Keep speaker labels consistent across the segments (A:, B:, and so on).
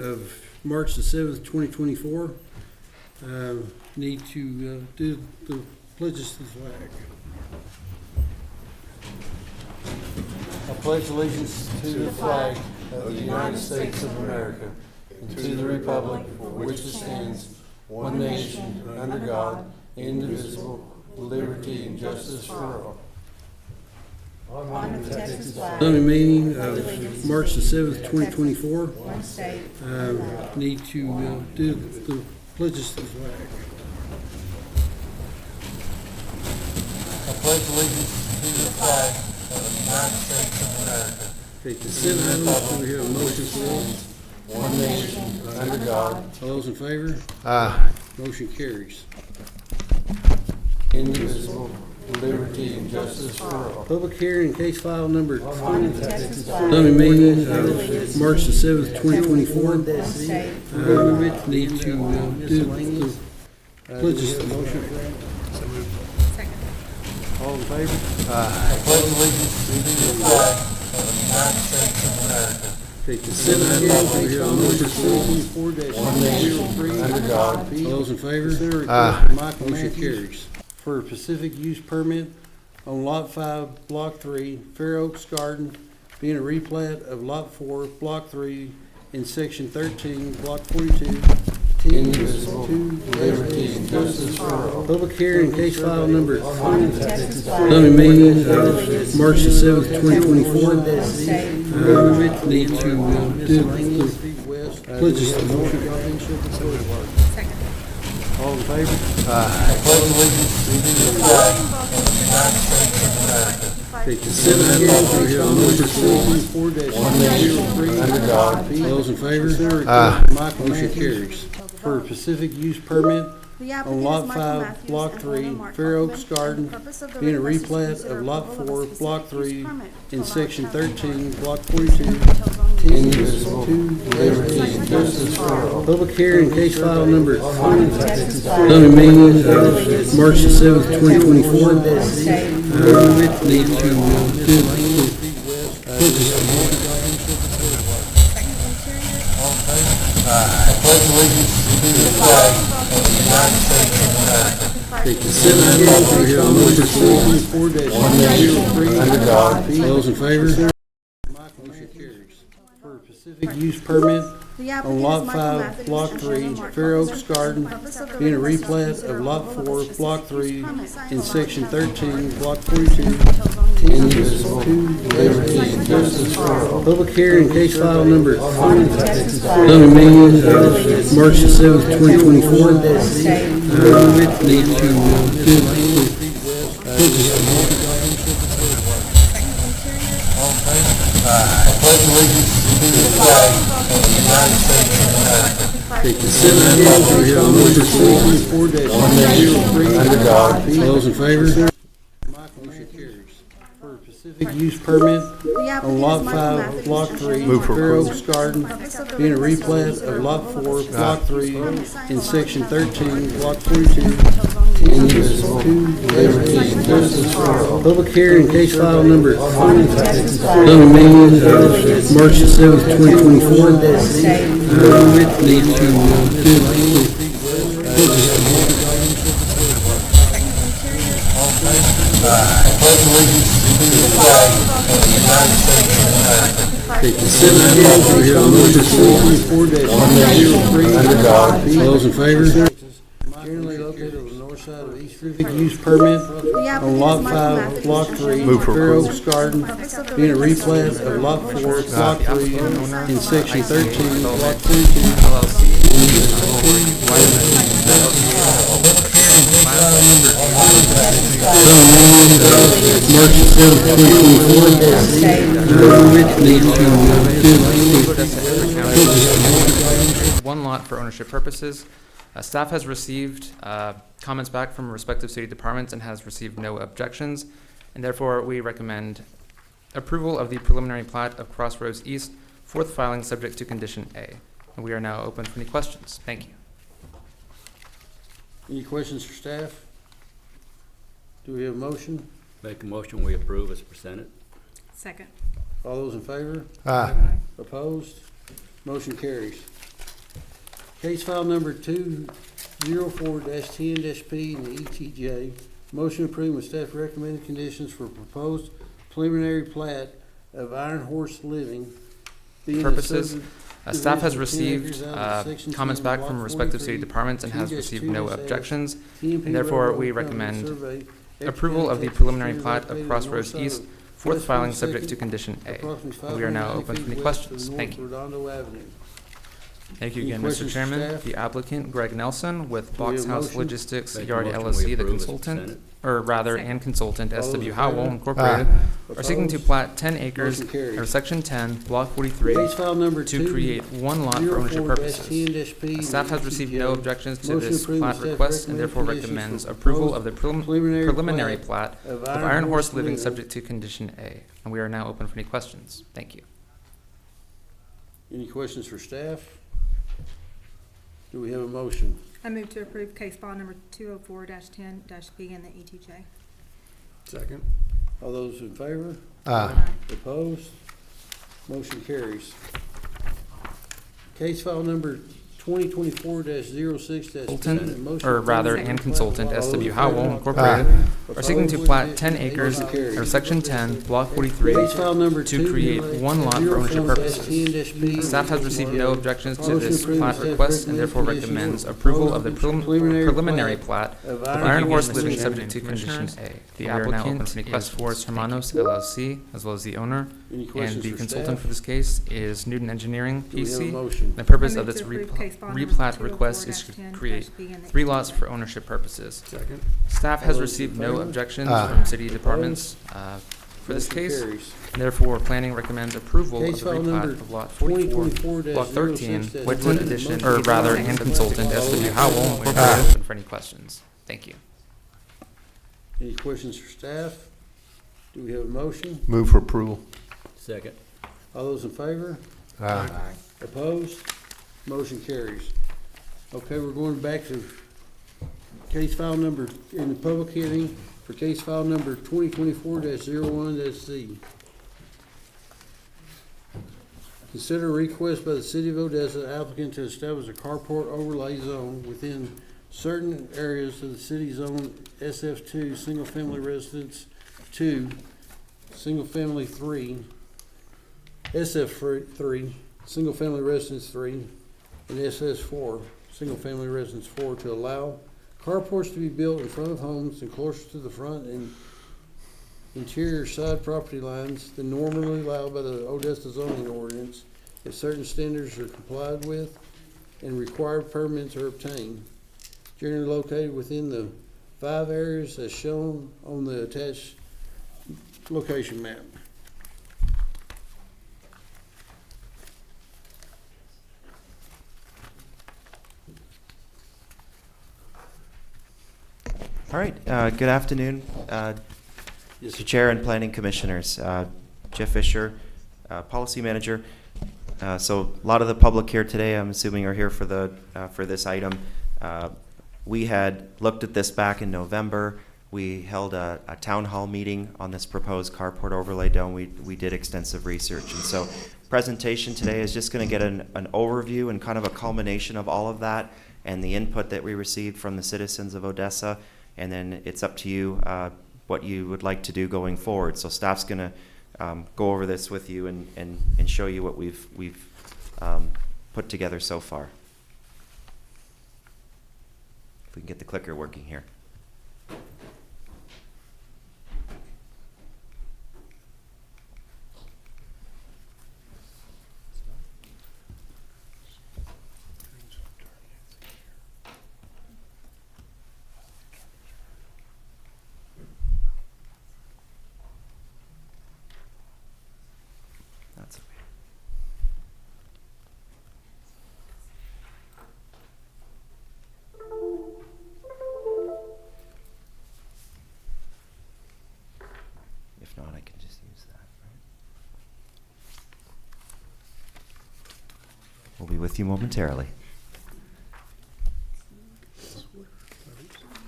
A: Of March the 7th, 2024. Need to do the pledges to the flag. I pledge allegiance to the flag of the United States of America and to the republic for which it stands, one nation, under God, indivisible, with liberty and justice for all.
B: Honor the Texas flag.
A: Zoning meeting of March the 7th, 2024.
B: One state.
A: Need to do the pledges to the flag. I pledge allegiance to the flag of the United States of America. Okay, consent items, we have a motion for one nation, under God. All those in favor?
C: Aye.
A: Motion carries. Indivisible, with liberty and justice for all. Public hearing, case file number 20.
B: Honor the Texas flag.
A: Zoning meeting of March the 7th, 2024.
B: One state.
A: Need to do the pledges to the motion.
B: Second.
A: All in favor?
C: Aye.
A: Pledge allegiance to the flag of the United States of America. Okay, consent items, we have a motion for one nation, under God. All those in favor?
C: Aye.
A: Motion carries. For a Pacific use permit on Lot 5, Block 3, Fair Oaks Garden, being a replat of Lot 4, Block 3, in Section 13, Block 42,
C: Indivisible, liberty and justice for all.
A: Public hearing, case file number
B: Honor the Texas flag.
A: zoning meeting of March the 7th, 2024.
B: One state.
A: Need to do the pledges to the motion.
B: Second.
A: All in favor?
C: Aye.
A: Pledge allegiance to the flag of the United States of America. Okay, consent items, we have a motion for one nation, under God. All those in favor?
C: Aye.
A: Motion carries. For a Pacific use permit on Lot 5, Block 3, Fair Oaks Garden, being a replat of Lot 4, Block 3, in Section 13, Block 42,
C: Indivisible, liberty and justice for all.
A: public hearing, case file number
B: Honor the Texas flag.
A: zoning meeting of March the 7th, 2024.
B: One state.
A: Need to do the pledges to the motion. Pledge allegiance to the flag of the United States of America. Okay, consent items, we have a motion for one nation, under God. All those in favor? Motion carries. For a Pacific use permit on Lot 5, Block 3, Fair Oaks Garden, being a replat of Lot 4, Block 3, in Section 13, Block 42,
C: Indivisible, liberty and justice for all.
A: public hearing, case file number
B: Honor the Texas flag.
A: zoning meeting of March the 7th, 2024.
B: One state.
A: Need to do the pledges to the motion. Pledge allegiance to the flag of the United States of America. Okay, consent items, we have a motion for one nation, under God. All those in favor? Motion carries. For a Pacific use permit on Lot 5, Block 3, Fair Oaks Garden, being a replat of Lot 4, Block 3, in Section 13, Block 42,
C: Indivisible, liberty and justice for all.
A: public hearing, case file number zoning meeting of March the 7th, 2024.
B: One state.
A: Need to do the pledges to the motion. Pledge allegiance to the flag of the United States of America. Okay, consent items, we have a motion for one nation, under God. All those in favor? Generally located on the north side of East Pacific use permit on Lot 5, Block 3, Fair Oaks Garden, being a replat of Lot 4, Block 3, in Section 13, Block 22. March 7th, 2024. Need to
D: One lot for ownership purposes. Staff has received comments back from respective city departments and has received no objections, and therefore we recommend approval of the preliminary plat of Crossroads East, fourth filing subject to condition A. And we are now open for any questions. Thank you.
A: Any questions for staff? Do we have a motion?
E: Make a motion, we approve as presented.
B: Second.
A: All those in favor?
C: Aye.
A: Opposed? Motion carries. Case file number 204-10-P in the ETJ. Motion approved with staff recommended conditions for proposed preliminary plat of Iron Horse Living. being a
D: Purposes. Staff has
A: subdivision of 10
D: received
A: acres out of Section
D: comments
A: 10,
D: back
A: Block
D: from respective city
A: 43,
D: departments and has received no
A: 2-2-A,
D: objections.
A: TMP
D: And therefore,
A: Railroad
D: we
A: Company
D: recommend
A: survey,
D: approval of the
A: Texas
D: preliminary
A: Street
D: plat
A: located
D: of
A: on the
D: Crossroads
A: north
D: East,
A: side of
D: fourth
A: West
D: filing
A: 42nd,
D: subject to condition A.
A: approximately
D: We are now
A: 550
D: open for any
A: feet
D: questions.
A: west of
D: Thank you.
A: North Redondo Avenue.
D: Thank you
A: Any
D: again, Mr.
A: questions for
D: Chairman.
A: staff?
D: The applicant, Greg Nelson, with
A: Do we have
D: Box
A: a
D: House
A: motion?
D: Logistics,
E: Make a
D: Yard
E: motion we
D: LLC, the
E: approve as
D: consultant,
E: presented.
D: or rather,
B: Second.
D: and consultant,
A: All those
D: SW
A: in
D: Howell
A: favor?
D: Incorporated, are seeking to
A: Opposed?
D: plat 10 acres
A: Motion carries.
D: or Section 10, Block 43,
A: Case file number
D: to create one lot for ownership purposes.
A: 204-10-P.
D: Staff has received no objections to
A: Motion
D: this
A: approved
D: plat
A: with staff
D: request and therefore
A: recommended
D: recommends
A: conditions for
D: approval of the preliminary plat
A: of
D: of Iron Horse Living subject to condition A. And we are now open for any questions. Thank you.
A: Any questions for staff? Do we have a motion?
B: I move to approve case file number 204-10-P in the ETJ.
C: Second.
A: All those in favor?
C: Aye.
A: Opposed? Motion carries. Case file number 2024-06-.
D: Consultant, or rather, and consultant, SW Howell Incorporated, are seeking to plat 10 acres or Section 10, Block 43,
A: Case file number
D: to create one lot for ownership purposes.
A: 204-10-P.
D: Staff has received no objections to
A: Motion
D: this
A: approved
D: plat
A: with staff
D: request and therefore
A: recommended
D: recommends
A: conditions
D: approval of the
A: preliminary
D: preliminary plat
A: of
D: of
A: Iron
D: Iron
A: Horse
D: Horse Living
A: Living
D: subject to condition A. The applicant is Forrest Hermanos LLC, as well as the owner,
A: Any
D: and
A: questions
D: the
A: for
D: consultant
A: staff?
D: for this case is Newton Engineering
A: Do we have a
D: PC.
A: motion?
D: The purpose
B: I
D: of
B: move
D: this
B: to approve case file number
D: replat request is to
B: 204-10-P
D: create
B: in the
D: 3 lots
B: ETJ.
D: for ownership purposes.
C: Second.
D: Staff
A: All
D: has
A: those in
D: received no
A: favor?
D: objections
C: Aye.
D: from city departments for this
A: Motion
D: case.
A: carries.
D: Therefore, planning recommends approval of
A: Case
D: the
A: file
D: replat
A: number
D: of Lot 44,
A: 2024-06-.
D: Block 13, Whitman
A: Motion
D: Edition,
A: carries.
D: or rather, and consultant, SW Howell,
A: Aye.
D: Incorporated, open for any questions. Thank you.
A: Any questions for staff? Do we have a motion?
C: Move for approval.
E: Second.
A: All those in favor?
C: Aye.
A: Opposed? Motion carries. Okay, we're going back to case file number, in the public hearing for case file number 2024-01-C. Consider a request by the city of Odessa applicant to establish a carport overlay zone within certain areas of the city zone SF2, single-family residence 2, single-family 3, SF3, single-family residence 3, and SS4, single-family residence 4, to allow carports to be built in front of homes and closer to the front and interior side property lines than normally allowed by the Odessa zoning ordinance if certain standards are complied with and required permits are obtained. Generally located within the 5 areas as shown on the attached location map.
F: All right, good afternoon, Mr. Chair and Planning Commissioners. Jeff Fisher, Policy Manager. So a lot of the public here today, I'm assuming, are here for this item. We had looked at this back in November. We held a town hall meeting on this proposed carport overlay dome. We did extensive research, and so presentation today is just going to get an overview and kind of a culmination of all of that and the input that we received from the citizens of Odessa. And then it's up to you what you would like to do going forward. So staff's going to go over this with you and show you what we've put together so far. If we can get the clicker working here. That's okay. If not, I can just use that, right? We'll be with you momentarily.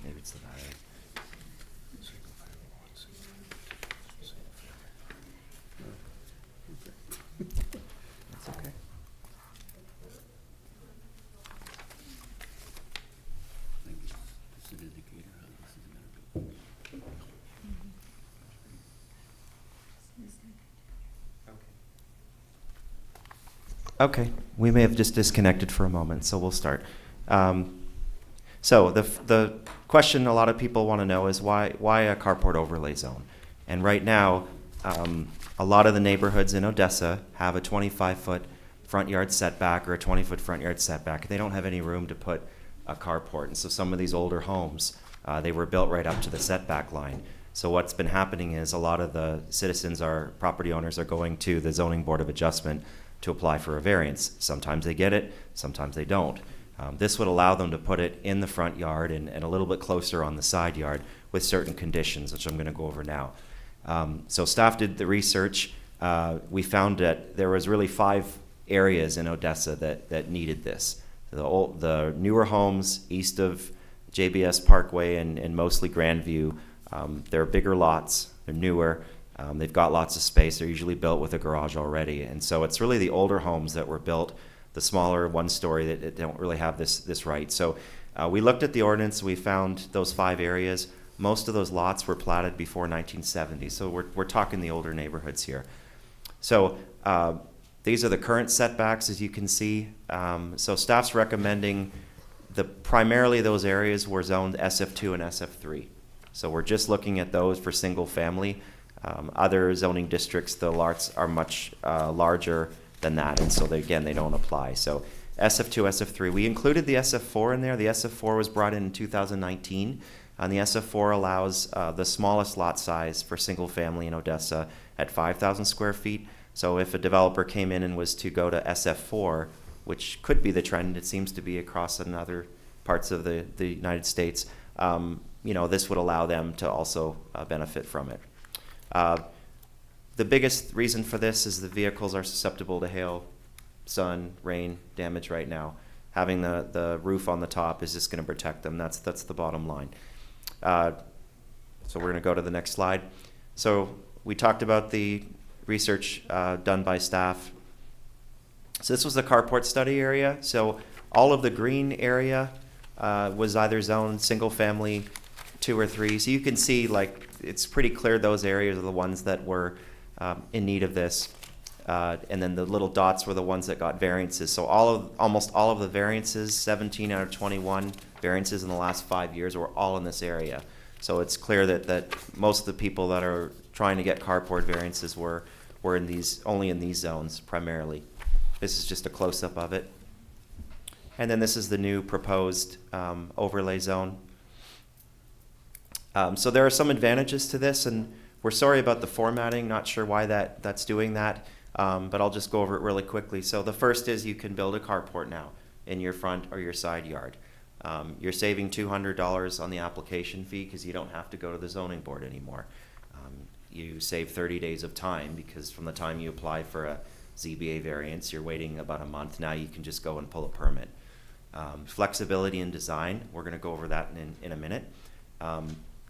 F: Maybe it's the battery. That's okay. Okay, we may have just disconnected for a moment, so we'll start. So the question a lot of people want to know is why a carport overlay zone? And right now, a lot of the neighborhoods in Odessa have a 25-foot front yard setback or a 20-foot front yard setback. They don't have any room to put a carport, and so some of these older homes, they were built right up to the setback line. So what's been happening is a lot of the citizens, our property owners, are going to the Zoning Board of Adjustment to apply for a variance. Sometimes they get it, sometimes they don't. This would allow them to put it in the front yard and a little bit closer on the side yard with certain conditions, which I'm going to go over now. So staff did the research. We found that there was really 5 areas in Odessa that needed this. The newer homes east of JBS Parkway and mostly Grandview, they're bigger lots, they're newer, they've got lots of space, they're usually built with a garage already. And so it's really the older homes that were built, the smaller one-story that don't really have this right. So we looked at the ordinance, we found those 5 areas. Most of those lots were platted before 1970, so we're talking the older neighborhoods here. So these are the current setbacks, as you can see. So staff's recommending primarily those areas were zoned SF2 and SF3. So we're just looking at those for single family. Other zoning districts, the lots are much larger than that, and so they don't apply. So SF2, SF3. We included the SF4 in there. The SF4 was brought in 2019, and the SF4 allows the smallest lot size for single family in Odessa at 5,000 square feet. So if a developer came in and was to go to SF4, which could be the trend, it seems to be across in other parts of the United States, this would allow them to also benefit from it. The biggest reason for this is the vehicles are susceptible to hail, sun, rain damage right now. Having the roof on the top is just going to protect them. That's the bottom line. So we're going to go to the next slide. So we talked about the research done by staff. So this was the carport study area. So all of the green area was either zoned single family, 2 or 3. So you can see, like, it's pretty clear those areas are the ones that were in need of this. And then the little dots were the ones that got variances. So almost all of the variances, 17 out of 21 variances in the last 5 years, were all in this area. So it's clear that most of the people that are trying to get carport variances were only in these zones primarily. This is just a close-up of it. And then this is the new proposed overlay zone. So there are some advantages to this, and we're sorry about the formatting, not sure why that's doing that, but I'll just go over it really quickly. So the first is you can build a carport now in your front or your side yard. You're saving $200 on the application fee because you don't have to go to the zoning board anymore. You save 30 days of time because from the time you apply for a ZBA variance, you're waiting about a month. Now you can just go and pull a permit. Flexibility in design, we're going to go over that in a minute.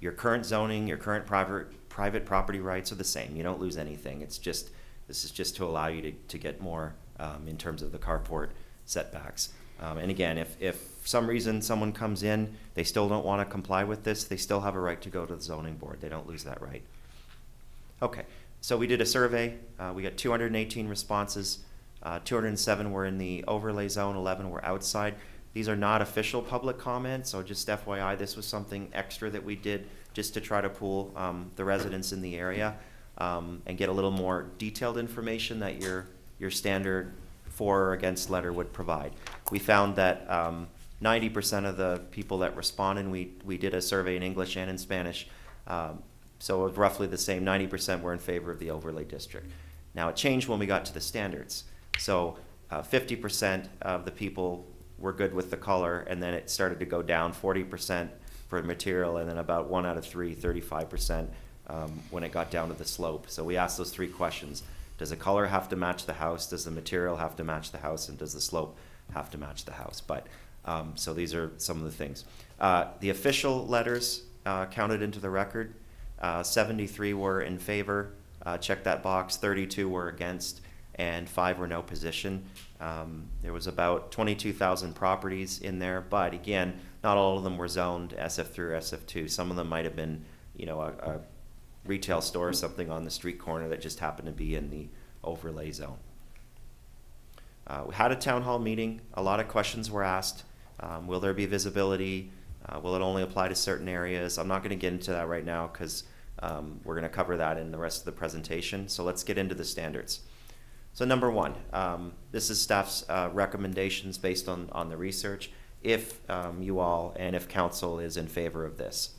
F: Your current zoning, your current private property rights are the same. You don't lose anything. This is just to allow you to get more in terms of the carport setbacks. And again, if for some reason someone comes in, they still don't want to comply with this, they still have a right to go to the zoning board. They don't lose that right. Okay, so we did a survey. We got 218 responses. 207 were in the overlay zone, 11 were outside. These are not official public comments, so just FYI, this was something extra that we did just to try to pool the residents in the area and get a little more detailed information that your standard for or against letter would provide. We found that 90% of the people that responded, we did a survey in English and in Spanish, so roughly the same, 90% were in favor of the overlay district. Now it changed when we got to the standards. So 50% of the people were good with the color, and then it started to go down 40% for material, and then about 1 out of 3, 35% when it got down to the slope. So we asked those 3 questions. Does the color have to match the house? Does the material have to match the house? And does the slope have to match the house? But so these are some of the things. The official letters counted into the record. 73 were in favor, check that box. 32 were against, and 5 were no position. There was about 22,000 properties in there, but again, not all of them were zoned SF3 or SF2. Some of them might have been, a retail store or something on the street corner that just happened to be in the overlay zone. We had a town hall meeting. A lot of questions were asked. Will there be visibility? Will it only apply to certain areas? I'm not going to get into that right now because we're going to cover that in the rest of the presentation. So let's get into the standards. So number one, this is staff's recommendations based on the research, if you all and if council is in favor of this.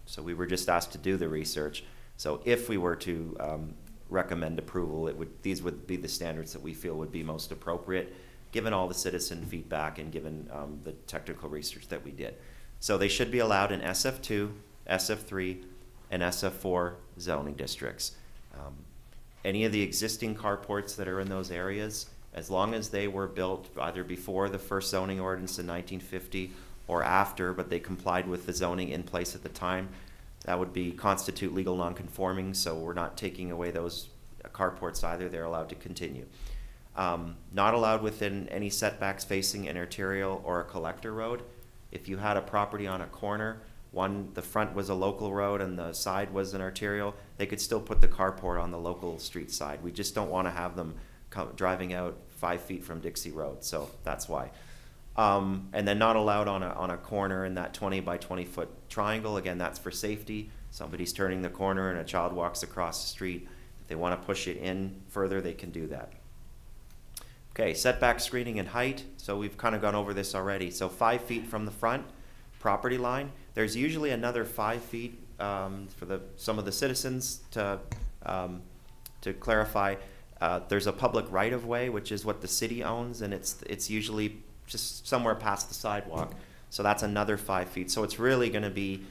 F: So we were just asked to do the research. So if we were to recommend approval, these would be the standards that we feel would be most appropriate, given all the citizen feedback and given the technical research that we did. So they should be allowed in SF2, SF3, and SF4 zoning districts. Any of the existing carports that are in those areas, as long as they were built either before the first zoning ordinance in 1950 or after, but they complied with the zoning in place at the time, that would constitute legal nonconforming, so we're not taking away those carports either. They're allowed to continue. Not allowed within any setbacks facing an arterial or a collector road. If you had a property on a corner, the front was a local road and the side was an arterial, they could still put the carport on the local street side. We just don't want to have them driving out 5 feet from Dixie Road, so that's why. And then not allowed on a corner in that 20 by 20 foot triangle. Again, that's for safety. Somebody's turning the corner and a child walks across the street. If they want to push it in further, they can do that. Okay, setback screening and height. So we've kind of gone over this already. So 5 feet from the front property line. There's usually another 5 feet for some of the citizens to clarify. There's a public right-of-way, which is what the city owns, and it's usually just somewhere past the sidewalk. So that's another 5 feet. So it's really going to be,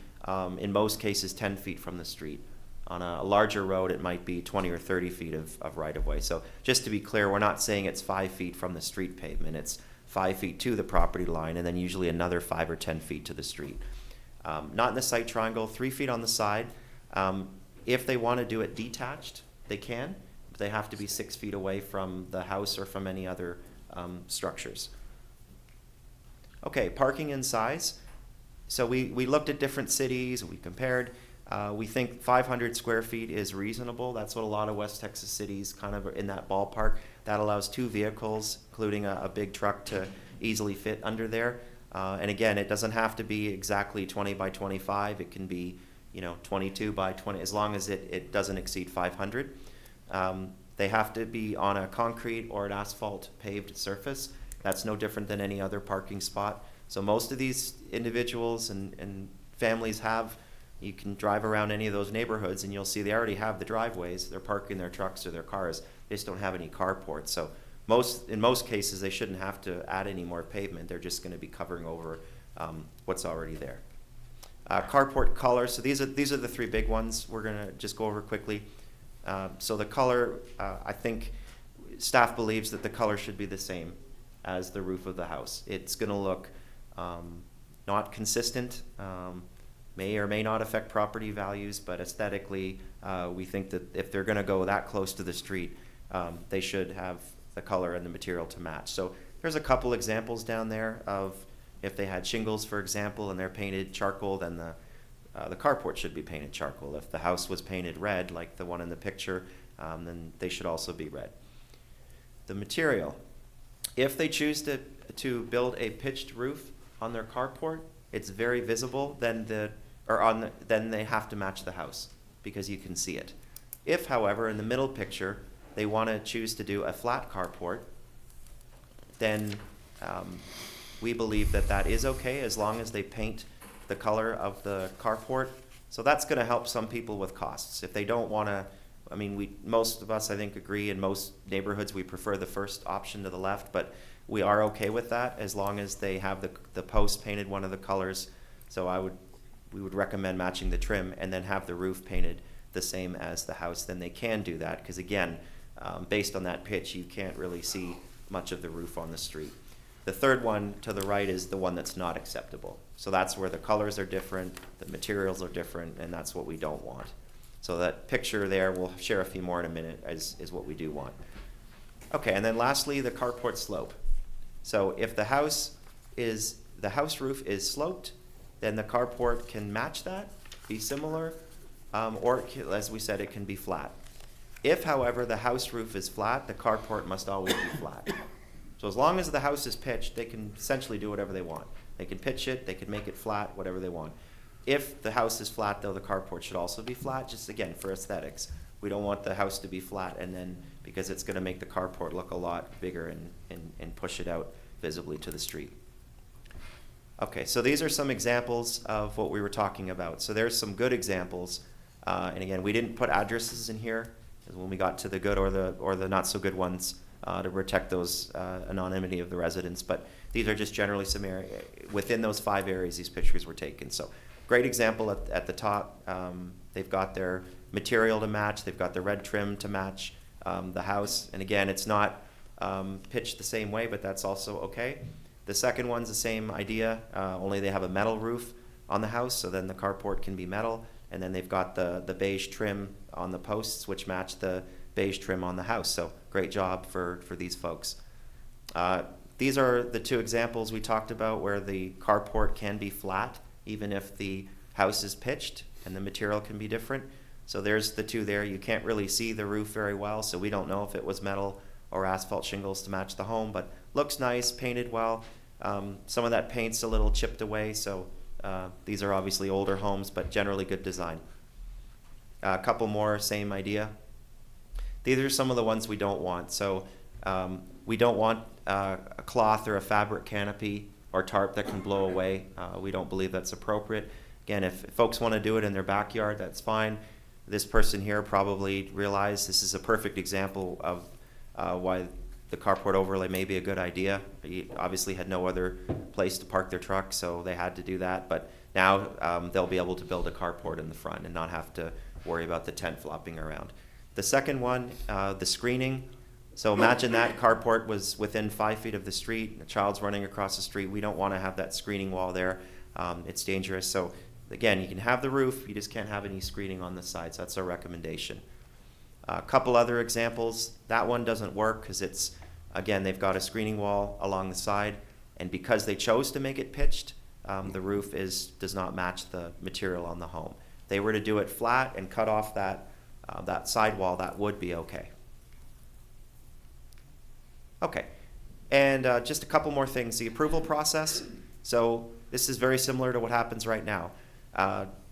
F: in most cases, 10 feet from the street. On a larger road, it might be 20 or 30 feet of right-of-way. So just to be clear, we're not saying it's 5 feet from the street pavement. It's 5 feet to the property line, and then usually another 5 or 10 feet to the street. Not in the site triangle, 3 feet on the side. If they want to do it detached, they can, but they have to be 6 feet away from the house or from any other structures. Okay, parking and size. So we looked at different cities, we compared. We think 500 square feet is reasonable. That's what a lot of West Texas cities kind of are in that ballpark. That allows 2 vehicles, including a big truck, to easily fit under there. And again, it doesn't have to be exactly 20 by 25. It can be, 22 by 20, as long as it doesn't exceed 500. They have to be on a concrete or an asphalt paved surface. That's no different than any other parking spot. So most of these individuals and families you can drive around any of those neighborhoods and you'll see they already have the driveways. They're parking their trucks or their cars. They just don't have any carports. So in most cases, they shouldn't have to add any more pavement. They're just going to be covering over what's already there. Carport color. So these are the 3 big ones. We're going to just go over quickly. So the color, I think staff believes that the color should be the same as the roof of the house. It's going to look not consistent, may or may not affect property values, but aesthetically, we think that if they're going to go that close to the street, they should have the color and the material to match. So there's a couple examples down there of if they had shingles, for example, and they're painted charcoal, then the carport should be painted charcoal. If the house was painted red, like the one in the picture, then they should also be red. The material. If they choose to build a pitched roof on their carport, it's very visible, then they have to match the house because you can see it. If, however, in the middle picture, they want to choose to do a flat carport, then we believe that is okay as long as they paint the color of the carport. So that's going to help some people with costs. If they don't want to, most of us, I think, agree in most neighborhoods we prefer the first option to the left, but we are okay with that as long as they have the post painted one of the colors. So we would recommend matching the trim and then have the roof painted the same as the house. Then they can do that because, again, based on that pitch, you can't really see much of the roof on the street. The third one to the right is the one that's not acceptable. So that's where the colors are different, the materials are different, and that's what we don't want. So that picture there, we'll share a few more in a minute, is what we do want. Okay, and then lastly, the carport slope. So if the house roof is sloped, then the carport can match that, be similar, or as we said, it can be flat. If, however, the house roof is flat, the carport must always be flat. So as long as the house is pitched, they can essentially do whatever they want. They can pitch it, they can make it flat, whatever they want. If the house is flat, though, the carport should also be flat, just again, for aesthetics. We don't want the house to be flat and then, because it's gonna make the carport look a lot bigger and push it out visibly to the street. Okay, so these are some examples of what we were talking about. So there's some good examples. And again, we didn't put addresses in here, because when we got to the good or the not so good ones, to protect those anonymity of the residents. But these are just generally some area, within those 5 areas these pictures were taken. So great example at the top. They've got their material to match, they've got the red trim to match the house. And again, it's not pitched the same way, but that's also okay. The second one's the same idea, only they have a metal roof on the house, so then the carport can be metal. And then they've got the beige trim on the posts, which match the beige trim on the house. So great job for these folks. These are the 2 examples we talked about where the carport can be flat, even if the house is pitched, and the material can be different. So there's the 2 there. You can't really see the roof very well, so we don't know if it was metal or asphalt shingles to match the home, but looks nice, painted well. Some of that paint's a little chipped away, so these are obviously older homes, but generally good design. A couple more, same idea. These are some of the ones we don't want. So we don't want a cloth or a fabric canopy or tarp that can blow away. We don't believe that's appropriate. Again, if folks want to do it in their backyard, that's fine. This person here probably realized this is a perfect example of why the carport overlay may be a good idea. He obviously had no other place to park their truck, so they had to do that. But now they'll be able to build a carport in the front and not have to worry about the tent flopping around. The second one, the screening. So imagine that carport was within 5 feet of the street, a child's running across the street. We don't want to have that screening wall there. It's dangerous. So again, you can have the roof, you just can't have any screening on the sides. That's our recommendation. A couple other examples. That one doesn't work because it's, again, they've got a screening wall along the side, and because they chose to make it pitched, the roof does not match the material on the home. If they were to do it flat and cut off that sidewall, that would be okay. Okay, and just a couple more things. The approval process. So this is very similar to what happens right now.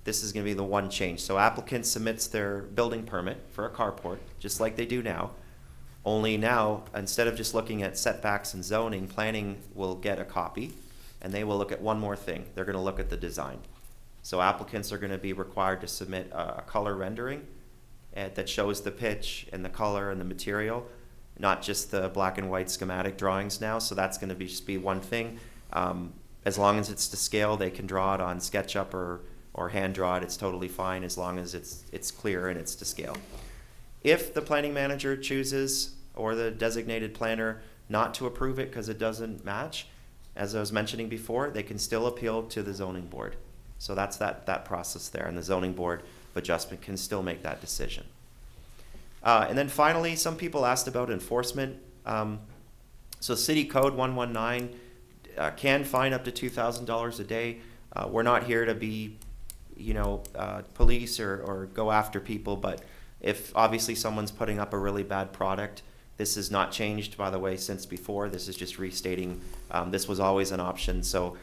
F: This is going to be the one change. So applicant submits their building permit for a carport, just like they do now. Only now, instead of just looking at setbacks and zoning, planning will get a copy, and they will look at one more thing. They're going to look at the design. So applicants are going to be required to submit a color rendering that shows the pitch and the color and the material, not just the black and white schematic drawings now. So that's going to just be one thing. As long as it's to scale, they can draw it on SketchUp or hand draw it. It's totally fine as long as it's clear and it's to scale. If the planning manager chooses, or the designated planner, not to approve it because it doesn't match, as I was mentioning before, they can still appeal to the zoning board. So that's that process there, and the zoning board of adjustment can still make that decision. And then finally, some people asked about enforcement. So City Code 119 can fine up to $2,000 a day. We're not here to be, police or go after people, but if obviously someone's putting up a really bad product, this is not changed, by the way, since before. This is just restating. This was always an option. So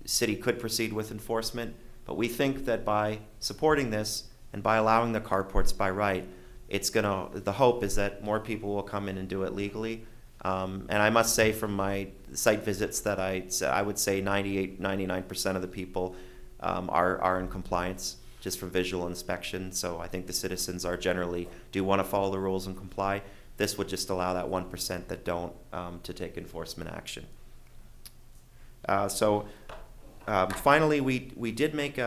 F: city could proceed with enforcement, but we think that by supporting this and by allowing the carports by right, the hope is that more people will come in and do it legally. And I must say from my site visits that I would say 99% of the people are in compliance just from visual inspection. So I think the citizens do want to follow the rules and comply. This would just allow that 1% that don't to take enforcement action. Finally, we did make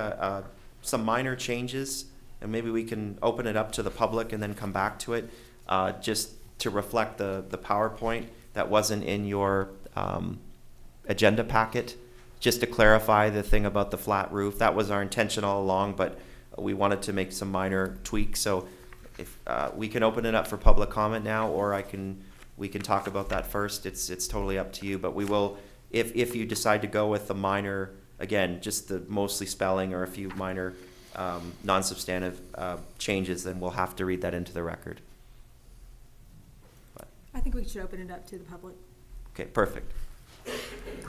F: some minor changes, and maybe we can open it up to the public and then come back to it, just to reflect the PowerPoint that wasn't in your agenda packet, just to clarify the thing about the flat roof. That was our intention all along, but we wanted to make some minor tweaks. So if we can open it up for public comment now, or we can talk about that first. It's totally up to you, but we will, if you decide to go with the minor, again, just the mostly spelling or a few minor non-substantive changes, then we'll have to read that into the record.
B: I think we should open it up to the public.
F: Okay, perfect.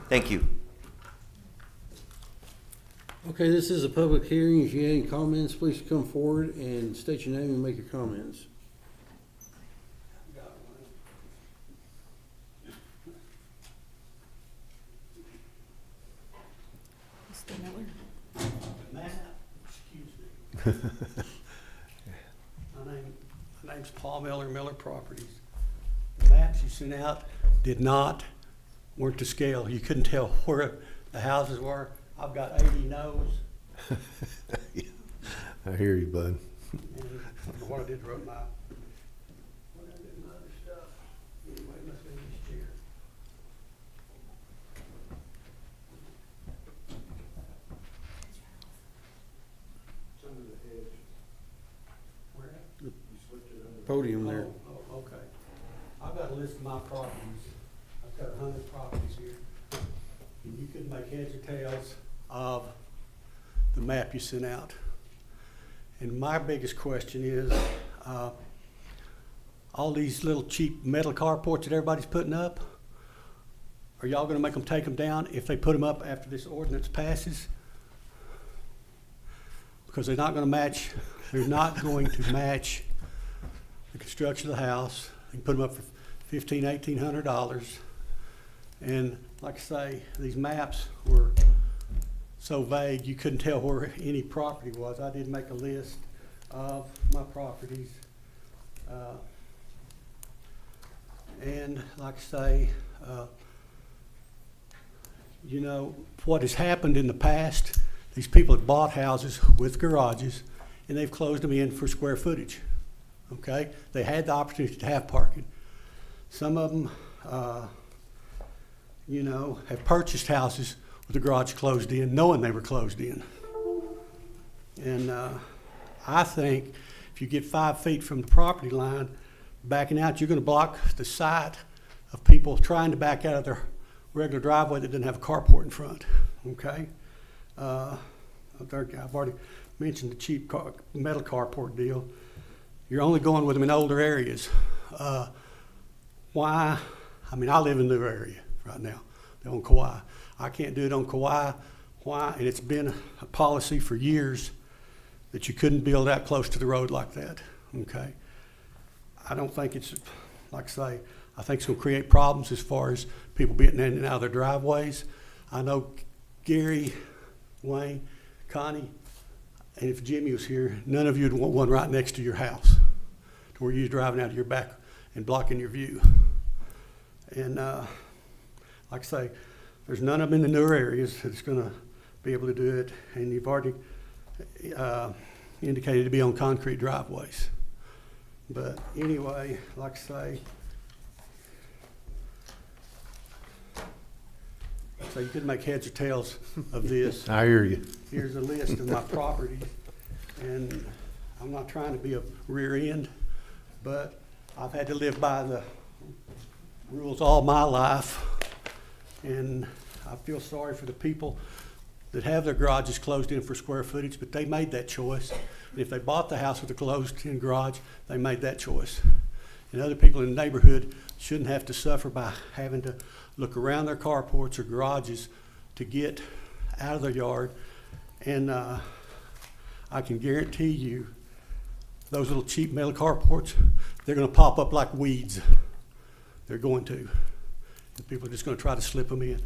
F: Thank you.
A: Okay, this is a public hearing. If you have any comments, please come forward and state your name and make your comments.
B: Mr. Miller?
G: Matt, excuse me. My name's Paul Miller, Miller Properties. The maps you sent out weren't to scale. You couldn't tell where the houses were. I've got 80 no's,
C: I hear you, bud.
G: and I don't know what I did wrote my, what I did my other stuff. Anyway, let's go to this chair. It's under the hedge. Where at?
A: Podium there.
G: Oh, okay. I've got a list of my properties. I've got 100 properties here. And you could make heads or tails of the map you sent out. And my biggest question is, all these little cheap metal carports that everybody's putting up, are y'all gonna make them take them down if they put them up after this ordinance passes? Because they're not going to match the construction of the house. You can put them up for $1,500, $1,800. And like I say, these maps were so vague, you couldn't tell where any property was. I did make a list of my properties. And like I say, you know, what has happened in the past, these people have bought houses with garages and they've closed them in for square footage, okay? They had the opportunity to have parking. Some of them, you know, have purchased houses with the garage closed in, knowing they were closed in. And I think if you get 5 feet from the property line, backing out, you're gonna block the sight of people trying to back out of their regular driveway that didn't have a carport in front, okay? I've already mentioned the cheap metal carport deal. You're only going with them in older areas. Why? I mean, I live in a new area right now, on Kauai. I can't do it on Kauai. Why? And it's been a policy for years that you couldn't build that close to the road like that, okay? I don't think it's, like I say, I think it's gonna create problems as far as people getting in and out of their driveways. I know Gary, Wayne, Connie, and if Jimmy was here, none of you would want one right next to your house, to where you're driving out of your back and blocking your view. And like I say, there's none of them in the newer areas that's gonna be able to do it, and you've already indicated to be on concrete driveways. But anyway, like I say, so you could make heads or tails of this.
C: I hear you.
G: Here's a list of my properties, and I'm not trying to be a rear end, but I've had to live by the rules all my life, and I feel sorry for the people that have their garages closed in for square footage, but they made that choice. And if they bought the house with a closed-in garage, they made that choice. And other people in the neighborhood shouldn't have to suffer by having to look around their carports or garages to get out of their yard. And I can guarantee you, those little cheap metal carports, they're gonna pop up like weeds. They're going to. And people are just gonna try to slip them in.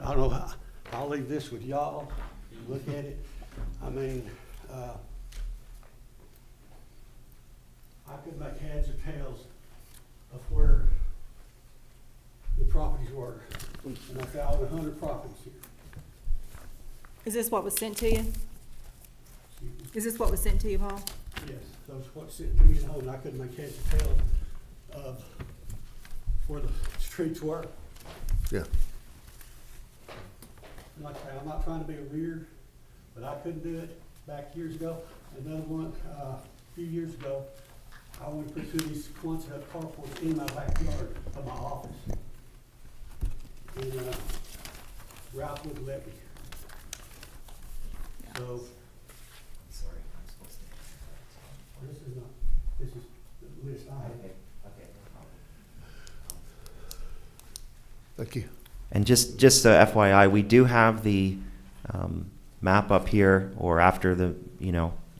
G: I don't know how. I'll leave this with y'all. Look at it. I mean, I could make heads or tails of where the properties were. And I've got over 100 properties here.
B: Is this what was sent to you?
G: Excuse me.
B: Is this what was sent to you, Paul?
G: Yes, those what's sitting to me at home, I couldn't make heads or tails of where the streets were.
C: Yeah.
G: And like I say, I'm not trying to be a rear, but I couldn't do it back years ago. Another one, a few years ago, I went to put these Quonset carports in my backyard of my office. And Ralph wouldn't let me. So,
F: Sorry, I'm supposed to.
G: this is the list I have.
F: Okay, no problem.
C: Thank you.
F: And just FYI, we do have the map up here, or after the,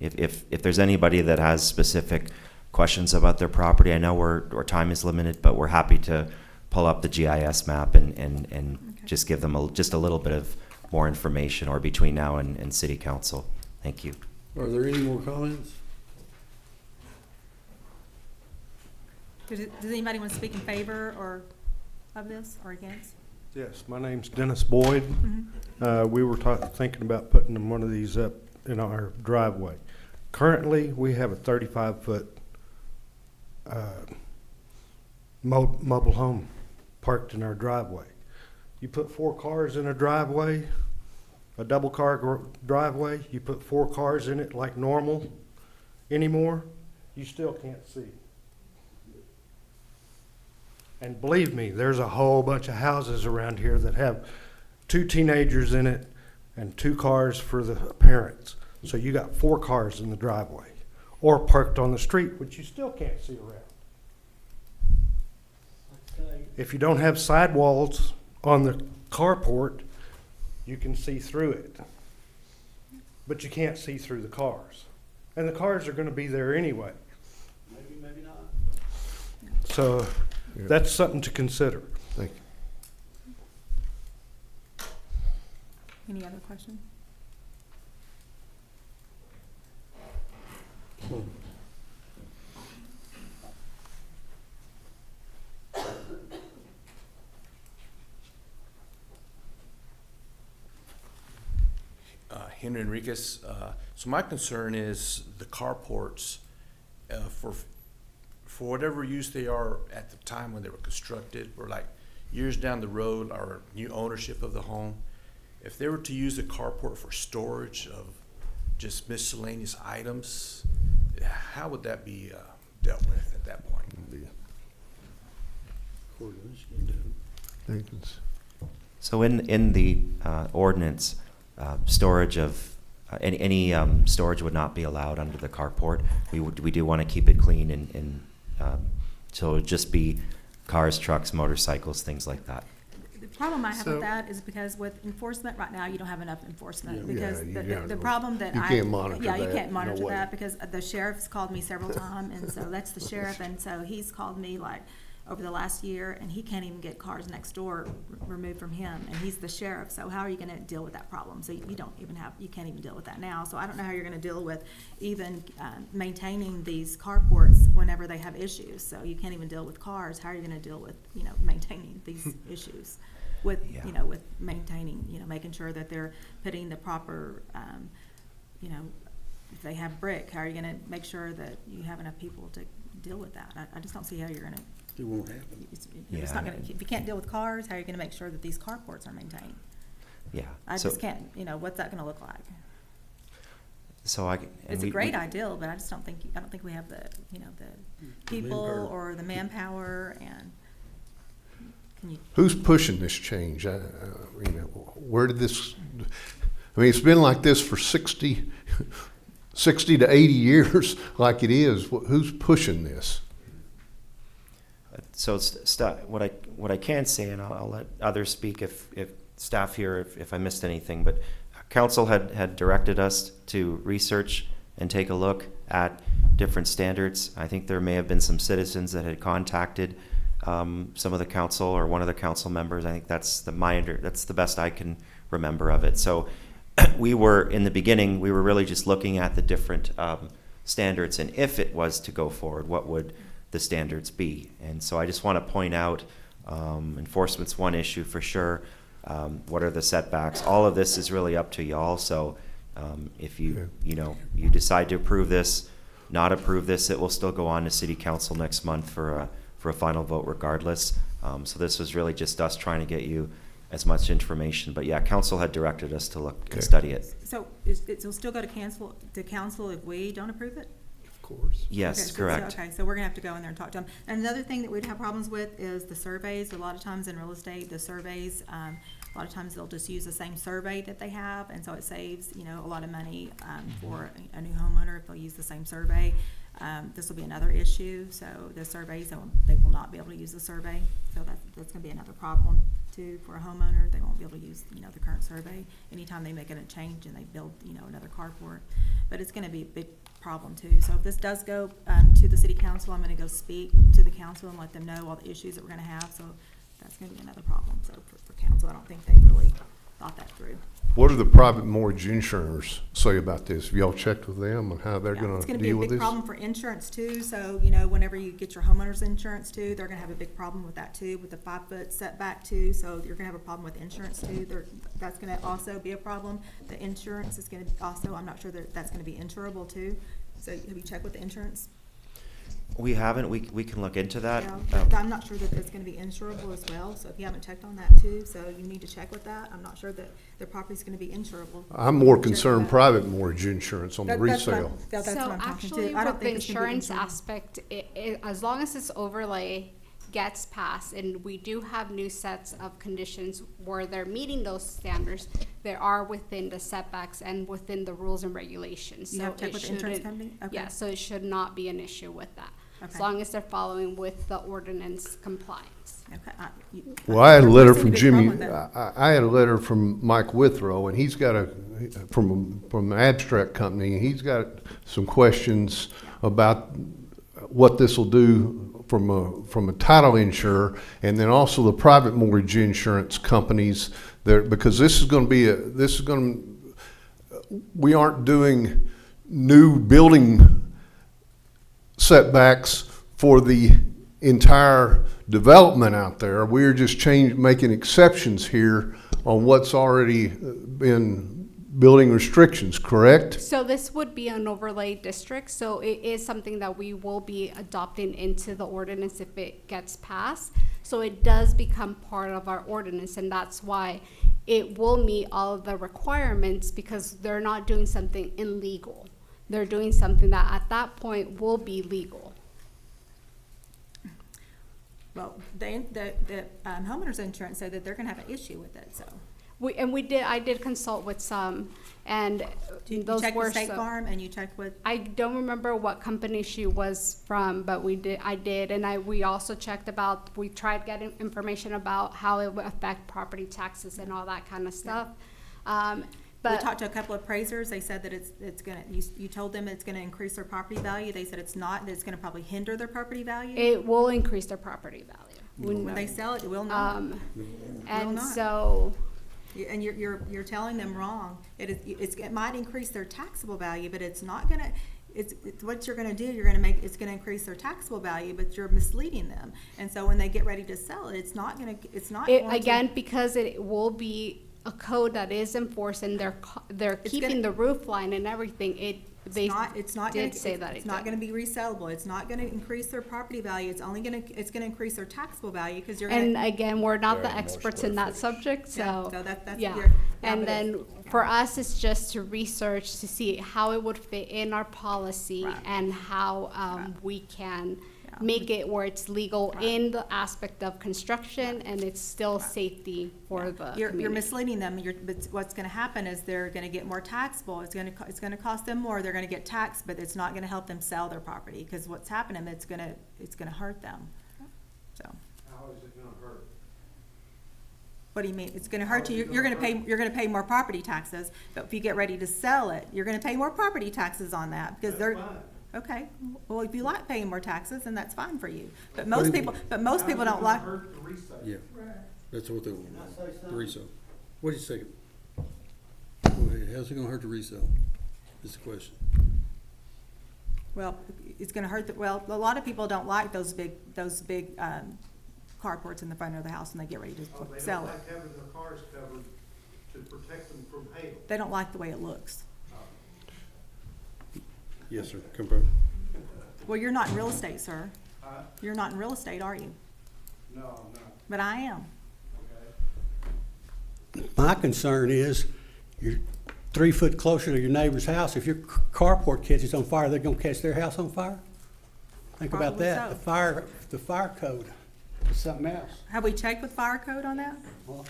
F: if there's anybody that has specific questions about their property, I know our time is limited, but we're happy to pull up the GIS map and just give them just a little bit of more information, or between now and city council. Thank you.
A: Are there any more comments?
B: Does anybody want to speak in favor or of this or against?
H: Yes, my name's Dennis Boyd.
B: Mm-hmm.
H: We were thinking about putting one of these up in our driveway. Currently, we have a 35-foot mobile home parked in our driveway. You put 4 cars in a driveway, a double car driveway, you put 4 cars in it like normal anymore, you still can't see. And believe me, there's a whole bunch of houses around here that have 2 teenagers in it and 2 cars for the parents. So you got 4 cars in the driveway, or parked on the street, which you still can't see around. If you don't have sidewalls on the carport, you can see through it. But you can't see through the cars. And the cars are going to be there anyway.
G: Maybe, maybe not.
H: So that's something to consider.
C: Thank you.
B: Any other questions?
I: Henry Enriquez. So my concern is the carports, for whatever use they are at the time when they were constructed, or like years down the road, or new ownership of the home. If they were to use the carport for storage of just miscellaneous items, how would that be dealt with at that point?
F: So in the ordinance, storage of any storage would not be allowed under the carport. We do want to keep it clean, and so it would just be cars, trucks, motorcycles, things like that.
B: The problem I have
C: So-
B: with that is because with enforcement right now, you don't have enough enforcement.
C: Yeah.
B: Because
C: Yeah,
B: the
C: yeah.
B: problem that
C: You
B: I.
C: can't monitor
B: Yeah, you
C: that,
B: can't
C: no
B: monitor
C: way.
B: that because the sheriff's called me several times, and so that's the sheriff, and so he's called me like over the last year, and he can't even get cars next door removed from him, and he's the sheriff, so how are you gonna deal with that problem? So you don't even have, you can't even deal with that now, so I don't know how you're gonna deal with even maintaining these carports whenever they have issues, so you can't even deal with cars, how are you gonna deal with, maintaining these issues? With,
F: Yeah.
B: with maintaining, making sure that they're putting the proper, if they have brick, how are you gonna make sure that you have enough people to deal with that? I just don't see how you're gonna.
A: It won't happen.
B: It's not gonna, if you can't deal with cars, how are you gonna make sure that these carports are maintained?
F: Yeah.
B: I
F: So-
B: just can't, what's that gonna look like?
F: So
B: It's a great ideal, but I just don't think we have the, the people
A: manpower.
B: or the manpower, and can you,
C: Who's pushing this change? Where did this, it's been like this for 60 to 80 years like it is. Who's pushing this?
F: So what I can say, and I'll let others speak if staff here, if I missed anything, but council had directed us to research and take a look at different standards. I think there may have been some citizens that had contacted some of the council or one of the council members. I think that's the best I can remember of it. So in the beginning, we were really just looking at the different standards, and if it was to go forward, what would the standards be? And so I just want to point out, enforcement's one issue for sure. What are the setbacks? All of this is really up to y'all. So if you decide to approve this, not approve this, it will still go on to city council next month for a final vote regardless. So this was really just us trying to get you as much information. But yeah, council had directed us to look and study it.
B: so it'll still go to council if we don't approve it?
C: Of course.
F: Yes,
B: Okay, so-
F: correct.
B: Okay, so we're gonna have to go in there and talk to them. And another thing that we'd have problems with is the surveys. A lot of times in real estate, the surveys, a lot of times they'll just use the same survey that they have, and so it saves, a lot of money, for a new homeowner if they'll use the same survey. This will be another issue, so the surveys, they will not be able to use the survey, so that's gonna be another problem too, for a homeowner. They won't be able to use, you know, the current survey anytime they make a change and they build, you know, another carport. But it's gonna be a big problem too. So if this does go, to the city council, I'm gonna go speak to the council and let them know all the issues that we're gonna have. So that's gonna be another problem. So for council, I don't think they really thought that through.
C: What do the private mortgage insurers say about this? Have y'all checked with them on how they're
B: Yeah,
C: gonna
B: it's gonna be a
C: deal with
B: big
C: this?
B: problem for insurance too, so, you know, whenever you get your homeowner's insurance too, they're gonna have a big problem with that too, with the 5-foot setback too, so you're gonna have a problem with insurance too, that's gonna also be a problem. The insurance is gonna also, I'm not sure that that's gonna be insurable too, so have you checked with the insurance?
F: We haven't, we can look into that.
B: Yeah, I'm not sure that it's gonna be insurable as well, so if you haven't checked on that too, so you need to check with that. I'm not sure that their property's gonna be insurable.
C: I'm more
B: Check
C: concerned
B: that.
C: private mortgage insurance on the
B: That's what I'm-
C: resale.
B: that's what
J: So
B: I'm talking
J: actually,
B: to. I don't
J: with the
B: think it's gonna be
J: insurance
B: insurable.
J: aspect, as long as this overlay gets passed, and we do have new sets of conditions where they're meeting those standards, they are within the setbacks and within the rules and regulations.
B: You
J: So
B: have checked
J: it
B: with the insurance
J: shouldn't-
B: company? Okay.
J: Yeah, so it should not be an issue with that, as
B: Okay.
J: long as they're following with the ordinance compliance.
B: Okay.
C: Well, I had a letter
B: There
C: from
B: seemed to be a
C: Jimmy,
B: problem with that.
C: I had a letter from Mike Withrow, and he's got from an abstract company, and he's got some questions about what this will do from a title insurer, and then also the private mortgage insurance companies there, because we aren't doing new building setbacks for the entire development out there. We're just making exceptions here on what's already been building restrictions, correct?
J: So this would be an overlay district, so it is something that we will be adopting into the ordinance if it gets passed. So it does become part of our ordinance, and that's why it will meet all of the requirements, because they're not doing something illegal. They're doing something that at that point will be legal.
B: Well, the homeowner's insurance said that they're gonna have an issue with it, so.
J: I did consult with some, and
B: You
J: those
B: checked
J: were
B: with State
J: some.
B: Farm and you checked with,
J: I don't remember what company she was from, but I did, and we also checked we tried getting information about how it would affect property taxes and all that kind of stuff.
B: we
J: But
B: talked to a couple of appraisers, they said that it's gonna, you told them it's gonna increase their property value, they said it's not, that it's gonna probably hinder their property value.
J: it will increase their property value.
B: When they sell it, it will not.
J: And
B: not.
J: so,
B: And you're telling them wrong. It might increase their taxable value, but it's not gonna, it's what you're gonna do, it's gonna increase their taxable value, but you're misleading them. And so when they get ready to sell it, it's not going to.
J: again, because it will be a code that is enforced, and they're keeping the roof line and everything,
B: It's not
J: did say that
B: it's not gonna be resellable. It's not gonna increase their property value. It's gonna increase their taxable value, because you're
J: And
B: gonna.
J: again, we're not the experts in that subject,
B: Yeah,
J: so,
B: so that's
J: yeah.
B: your- yeah,
J: And
B: but
J: then
B: it's-
J: for us, it's just to research to see how it would fit in our policy
B: Right.
J: and how
B: Right.
J: we can
B: Yeah.
J: make it where it's legal
B: Right.
J: in the aspect of construction and it's still safety for the
B: You're
J: community.
B: misleading them. But what's gonna happen is they're gonna get more taxable. It's gonna cost them more. They're gonna get taxed, but it's not gonna help them sell their property, because what's happening, it's gonna hurt them. So,
H: How is it gonna hurt?
B: what do you mean? It's gonna hurt you. You're gonna pay more property taxes, but if you get ready to sell it, you're gonna pay more property taxes on that, because they're. Okay, well, if you like paying more taxes, then that's fine for you. But most people don't like.
A: Yeah, that's what they want, the resale. What do you say? Go ahead, how's it gonna hurt the resale? Is the question.
B: Well, it's gonna hurt, well, a lot of people don't like those big carports in the front of the house when they get ready to sell it.
H: having their cars covered to protect them from hail.
B: They don't like the way it looks.
A: Yes, sir, confirm.
B: Well, you're not in real estate, sir. You're not in real estate, are you?
H: No, I'm not.
B: But I am.
G: My concern is you're 3 foot closer to your neighbor's house. If your carport catches on fire, they're gonna catch their house on fire? Think about
B: Probably
G: that.
B: so.
G: The fire code is something else.
B: Have we checked with fire code on that?
G: Well,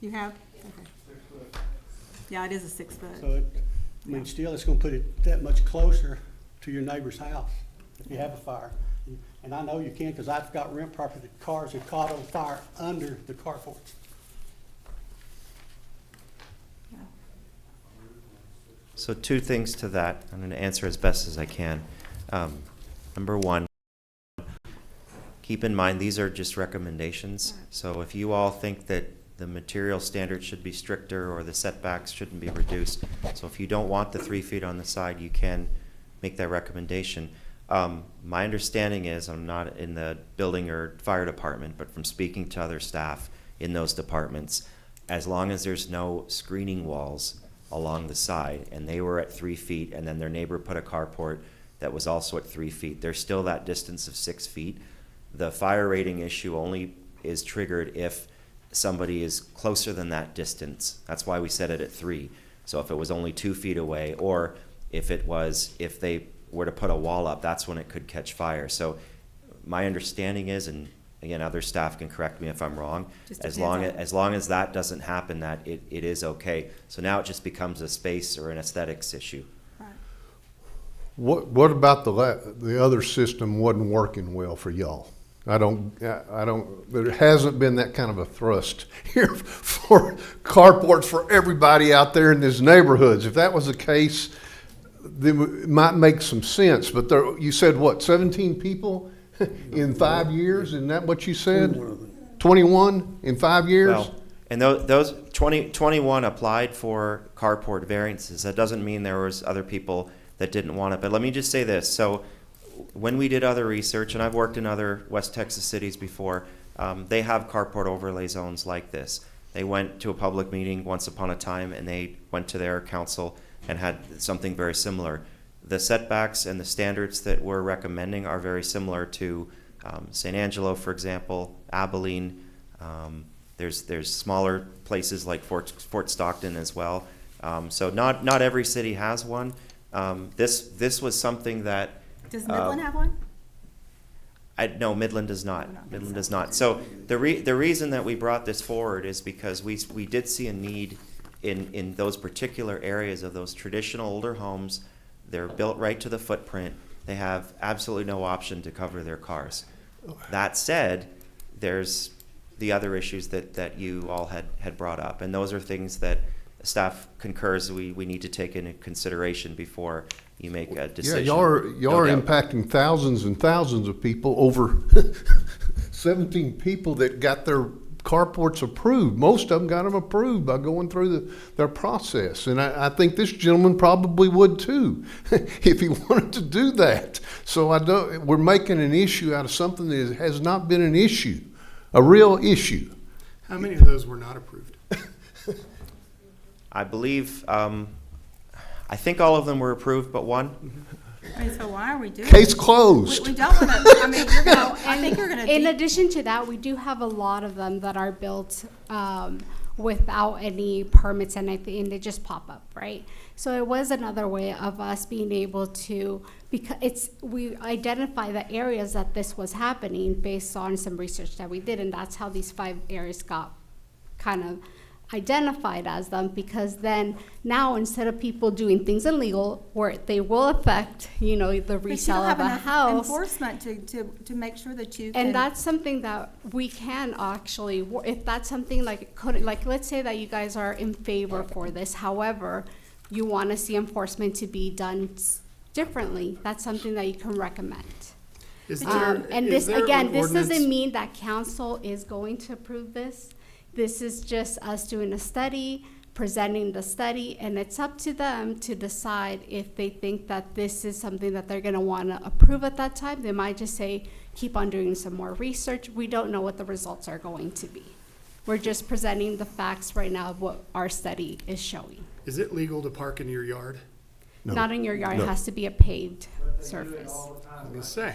B: You have? Okay.
H: 6 foot.
B: Yeah, it is a 6 foot.
G: so still, it's gonna put it that much closer to your neighbor's house if you have a fire. And I know you can, because I've got rent property that cars have caught on fire under the carports.
F: So two things to that. I'm going to answer as best as I can. Number one, keep in mind, these are just recommendations. So if you all think that the material standards should be stricter or the setbacks shouldn't be reduced, so if you don't want the 3 feet on the side, you can make that recommendation. My understanding is, I'm not in the building or fire department, but from speaking to other staff in those departments, as long as there's no screening walls along the side, and they were at 3 feet, and then their neighbor put a carport that was also at 3 feet, there's still that distance of 6 feet. The fire rating issue only is triggered if somebody is closer than that distance. That's why we set it at 3. So if it was only 2 feet away, or if they were to put a wall up, that's when it could catch fire. So my understanding is, and again, other staff can correct me if I'm wrong, as long as that doesn't happen, that it is okay. So now it just becomes a space or an aesthetics issue.
C: What about the other system wasn't working well for y'all? There hasn't been that kind of a thrust here for carports for everybody out there in these neighborhoods. If that was the case, then it might make some sense. But you said what, 17 people in 5 years? Isn't that what you said? 21 in 5 years?
F: Well, and those 21 applied for carport variances. That doesn't mean there was other people that didn't want it. But let me just say this. So when we did other research, and I've worked in other West Texas cities before, they have carport overlay zones like this. They went to a public meeting once upon a time, and they went to their council and had something very similar. The setbacks and the standards that we're recommending are very similar to San Angelo, for example, Abilene. There's smaller places like Fort Stockton as well. So not every city has one. This was something that.
B: Does Midland have one?
F: No, Midland does not. Midland does not. So the reason that we brought this forward is because we did see a need in those particular areas of those traditional older homes. They're built right to the footprint. They have absolutely no option to cover their cars. That said, there's the other issues that you all had brought up, and those are things that staff concurs we need to take into consideration before you make a decision.
C: Yeah, y'all are impacting thousands and thousands of people, over 17 people that got their carports approved. Most of them got them approved by going through their process. And I think this gentleman probably would too, if he wanted to do that. So we're making an issue out of something that has not been an issue, a real issue.
K: How many of those were not approved?
F: I believe, I think all of them were approved, but one.
B: I mean, so why are we doing
C: Case
B: this?
C: closed.
B: We don't want to, I mean, I think you're going to.
J: In addition to that, we do have a lot of them that are built without any permits, and they just pop up, right? So it was another way of us being able to, because we identify the areas that this was happening based on some research that we did, and that's how these 5 areas got kind of identified as them, because then now instead of people doing things illegal where they will affect, the resale of a house,
B: enforcement to make sure that you can.
J: And that's something that we can actually, if that's something like let's say that you guys are in favor for this, however, you want to see enforcement to be done differently, that's something that you can recommend.
K: This
J: doesn't mean that council is going to approve this. This is just us doing a study, presenting the study, and it's up to them to decide if they think that this is something that they're going to want to approve at that time. They might just say, keep on doing some more research. We don't know what the results are going to be. We're just presenting the facts right now of what our study is showing.
K: Is it legal to park in your yard?
C: No.
J: Not in your yard.
C: No.
J: It has to be a paved surface.
K: I was gonna say.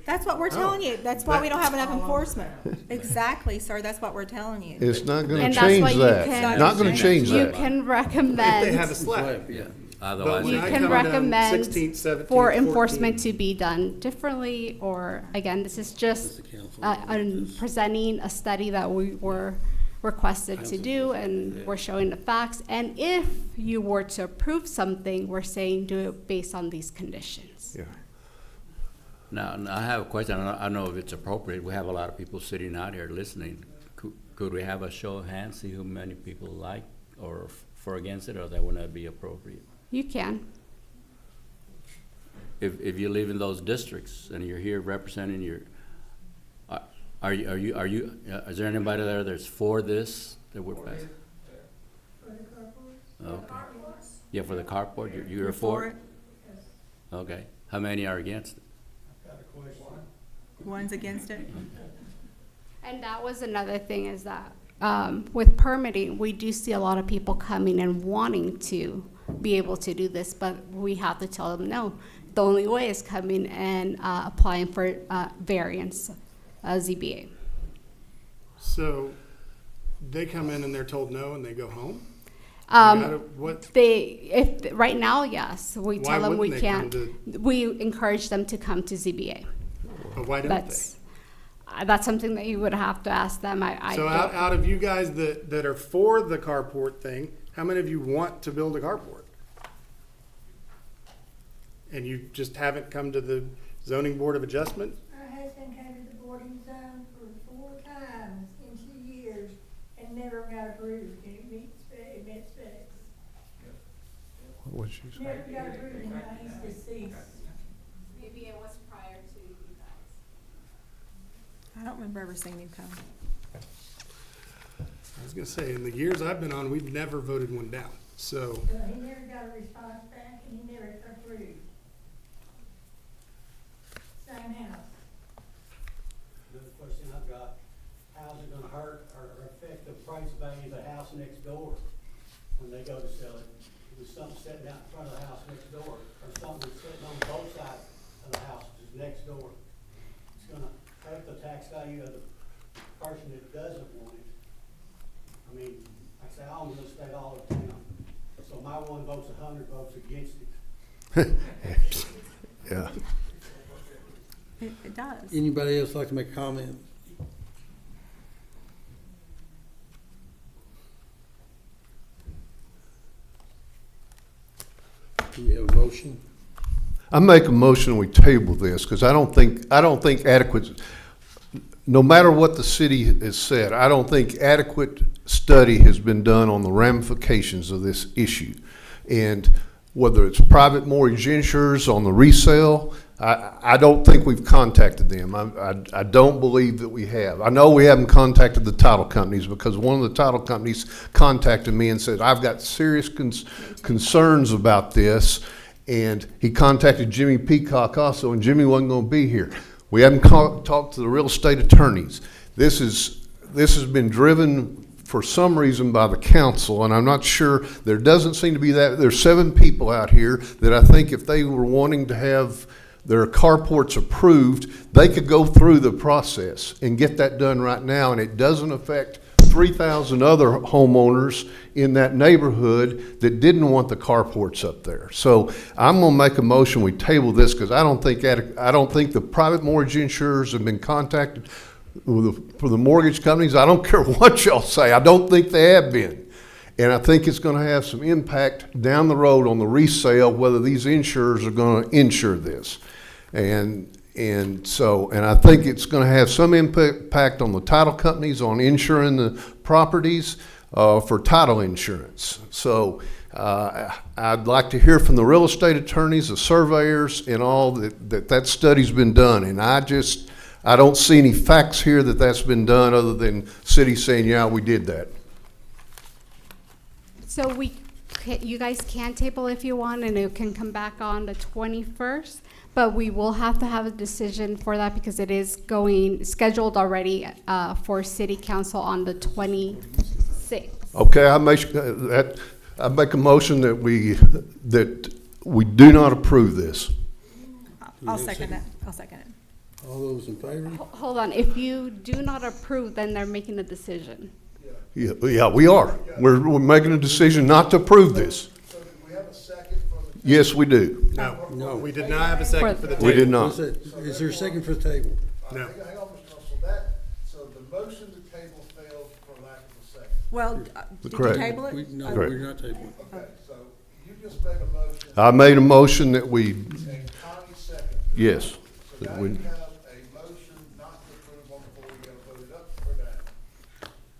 B: That's what we're telling you. That's why we don't have enough enforcement. Exactly, sir. That's what we're telling you.
C: It's not going
J: And
C: to
J: that's
C: change
J: why you
C: that.
J: can-
C: Not going to change
J: You
C: that.
J: can
K: If
J: recommend.
K: they have a slab.
E: Yeah.
K: But
E: Otherwise,
K: when
J: You
K: I
J: can
K: come down
J: recommend
K: 16th, 17th,
J: for
K: 14th,
J: enforcement to be done differently, or again, this is just presenting a study that we were requested to do, and we're showing the facts. And if you were to approve something, we're saying do it based on these conditions.
C: Yeah.
E: now I have a question. I don't know if it's appropriate. We have a lot of people sitting out here listening. Could we have a show of hands, see how many people like or for against it, or that would not be appropriate?
J: You can.
E: If you live in those districts and you're here representing your, is there anybody there that's for this that we're passing? Okay. Yeah, for the carport, you're for it? Okay. How many are against it?
B: One's against it?
J: And that was another thing is that with permitting, we do see a lot of people coming and wanting to be able to do this, but we have to tell them no. The only way is coming and applying for variance, ZBA.
K: So they come in and they're told no and they go home? What?
J: Right now, yes, we
K: Why
J: tell them we
K: wouldn't they come
J: can't. We encourage them to come to ZBA.
K: But why don't
J: That's something that you would have to ask them.
K: they? So out of you guys that are for the carport thing, how many of you want to build a carport? And you just haven't come to the zoning board of adjustment?
L: My husband came to the boarding zone for 4 times in 2 years and never got approved, and it met specs.
C: What'd she say?
L: Never got approved, and now he's deceased.
J: Maybe it was prior to you guys.
B: I don't remember ever seeing him come.
K: I was gonna say, in the years I've been on, we've never voted one down, so.
L: He never got a response back, and he never approved. Same house.
G: Another question I've got, how's it gonna hurt or affect the price value of the house next door when they go to sell it? There's something sitting out in front of the house next door, or something sitting on both sides of the house, just next door. It's gonna affect the tax value of the person that doesn't want it. I mean, like I say, I own real estate all over town, so my one vote's 100 votes against it.
C: Yeah.
B: It does.
A: Anybody else like to make a comment? Do we have a motion?
C: I make a motion we table this because I don't think adequate, no matter what the city has said, I don't think adequate study has been done on the ramifications of this issue. And whether it's private mortgage insurers on the resale, I don't think we've contacted them. I don't believe that we have. I know we haven't contacted the title companies because one of the title companies contacted me and said, I've got serious concerns about this. And he contacted Jimmy Peacock also, and Jimmy wasn't going to be here. We haven't talked to the real estate attorneys. This has been driven for some reason by the council, and I'm not sure. There doesn't seem to be that. There's 7 people out here that I think if they were wanting to have their carports approved, they could go through the process and get that done right now, and it doesn't affect 3,000 other homeowners in that neighborhood that didn't want the carports up there. So I'm gonna make a motion, we table this, because I don't think the private mortgage insurers have been contacted for the mortgage companies. I don't care what y'all say, I don't think they have been. And I think it's gonna have some impact down the road on the resale, whether these insurers are gonna insure this. And I think it's going to have some impact on the title companies on insuring the properties for title insurance. So I'd like to hear from the real estate attorneys, the surveyors, and all that study's been done. And I don't see any facts here that that's been done other than city saying, yeah, we did that.
J: So you guys can table if you want, and it can come back on the 21st. But we will have to have a decision for that because it is scheduled already for city council on the 26th.
C: Okay, I make a motion that we do not approve this.
B: I'll second that. I'll second it.
A: All those in favor?
J: Hold on. If you do not approve, then they're making a decision.
C: Yeah, we are. We're making a decision not to approve this.
M: So do we have a second for the?
C: Yes, we do.
K: No, we did not have a second for the table.
C: We did not.
A: Is there a second for the table?
M: No. Hang on, Mr. Russell, so the motion to table failed for lack of a second.
B: Well, did you
C: Correct.
B: table it?
A: No,
C: Correct.
A: we're not tabling.
M: Okay, so you just made a motion.
C: I made a motion that we,
M: And Connie seconded.
C: yes.
M: So
C: that
M: now
C: we-
M: you have a motion not to approve on the floor, you gotta vote it up or down.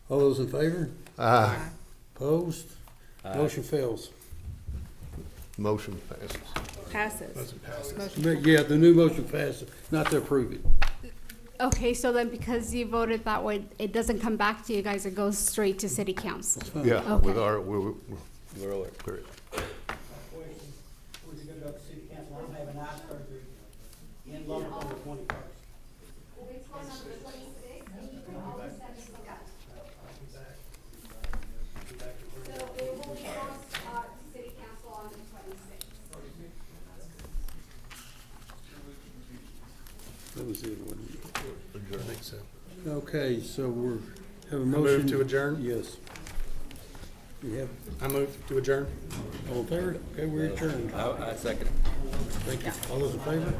A: All those in favor?
C: Aye.
A: Opposed? Motion fails.
C: Motion passes.
B: Passes.
A: Yeah, the new motion passes, not to approve it.
J: Okay, so then because you voted that way, it doesn't come back to you guys, it goes straight to city council.
C: Yeah,
J: Okay.
C: with our, we're clear.
G: We're gonna go to city council, I'm having eye surgery in Lubbock on the 21st.
J: So it will be brought to city council on the 26th.
A: That was it, wasn't it?
K: I think so.
A: Okay, so we're, have a
K: move
A: motion.
K: to adjourn?
A: Yes. We have,
K: I move to adjourn.
A: all in favor? Okay, we're adjourned.
E: I second.
A: Thank you. All those in favor?